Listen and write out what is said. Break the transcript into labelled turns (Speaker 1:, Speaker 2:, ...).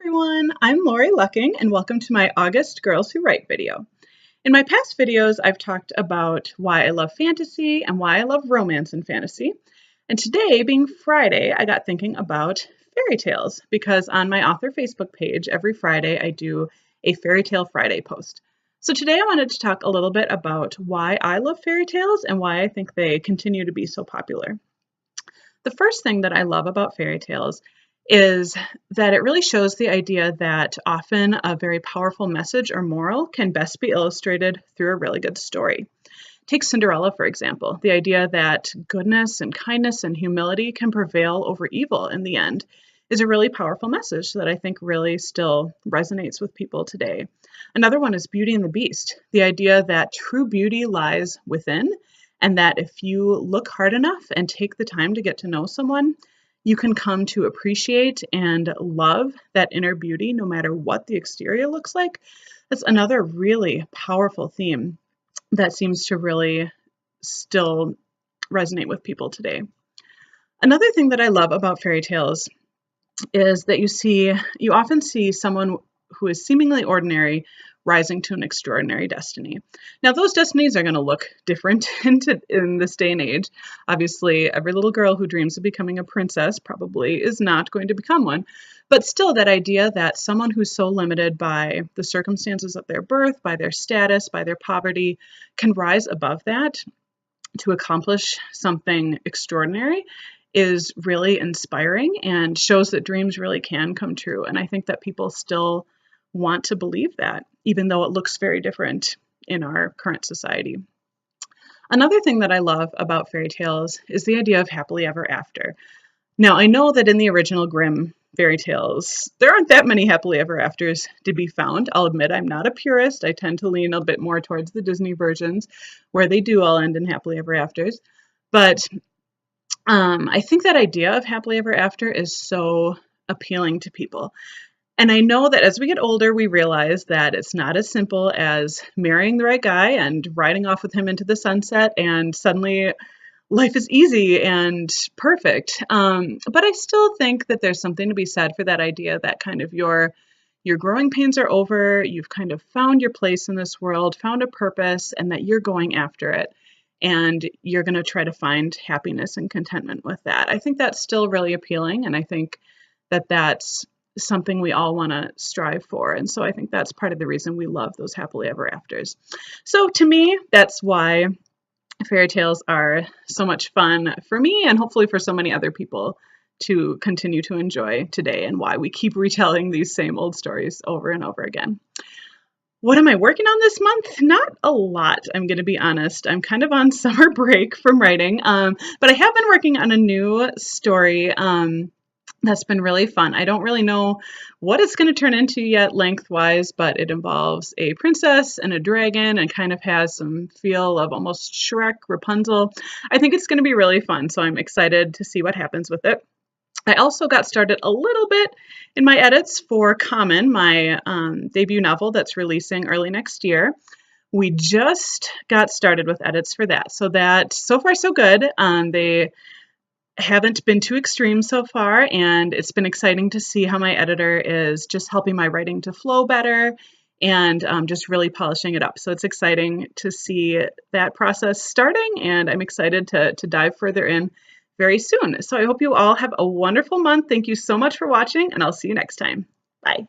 Speaker 1: Everyone, I'm Laurie Lucking and welcome to my August Girls Who Write video. In my past videos, I've talked about why I love fantasy and why I love romance and fantasy. And today, being Friday, I got thinking about fairy tales because on my author Facebook page, every Friday I do a Fairy Tale Friday post. So today I wanted to talk a little bit about why I love fairy tales and why I think they continue to be so popular. The first thing that I love about fairy tales is that it really shows the idea that often a very powerful message or moral can best be illustrated through a really good story. Take Cinderella, for example. The idea that goodness and kindness and humility can prevail over evil in the end is a really powerful message that I think really still resonates with people today. Another one is Beauty and the Beast. The idea that true beauty lies within, and that if you look hard enough and take the time to get to know someone, you can come to appreciate and love that inner beauty no matter what the exterior looks like. That's another really powerful theme that seems to really still resonate with people today. Another thing that I love about fairy tales is that you often see someone who is seemingly ordinary rising to an extraordinary destiny. Now, those destinies are going to look different in this day and age. Obviously, every little girl who dreams of becoming a princess probably is not going to become one. But still, that idea that someone who's so limited by the circumstances of their birth, by their status, by their poverty, can rise above that to accomplish something extraordinary is really inspiring and shows that dreams really can come true. And I think that people still want to believe that, even though it looks very different in our current society. Another thing that I love about fairy tales is the idea of happily ever after. Now, I know that in the original Grimm fairy tales, there aren't that many happily ever afters to be found. I'll admit I'm not a purist. I tend to lean a bit more towards the Disney versions where they do all end in happily ever afters. But I think that idea of happily ever after is so appealing to people. And I know that as we get older, we realize that it's not as simple as marrying the right guy and riding off with him into the sunset and suddenly life is easy and perfect. But I still think that there's something to be said for that idea that kind of your growing pains are over, you've kind of found your place in this world, found a purpose, and that you're going after it. And you're going to try to find happiness and contentment with that. I think that's still really appealing, and I think that that's something we all want to strive for. And so I think that's part of the reason we love those happily ever afters. So to me, that's why fairy tales are so much fun for me and hopefully for so many other people to continue to enjoy today, and why we keep retelling these same old stories over and over again. What am I working on this month? Not a lot, I'm going to be honest. I'm kind of on summer break from writing, but I have been working on a new story that's been really fun. I don't really know what it's going to turn into yet lengthwise, but it involves a princess and a dragon and kind of has some feel of almost Shrek, Rapunzel. I think it's going to be really fun, so I'm excited to see what happens with it. I also got started a little bit in my edits for Common, my debut novel that's releasing early next year. We just got started with edits for that. So far so good. They haven't been too extreme so far, and it's been exciting to see how my editor is just helping my writing to flow better and just really polishing it up. So it's exciting to see that process starting, and I'm excited to dive further in very soon. So I hope you all have a wonderful month. Thank you so much for watching, and I'll see you next time. Bye.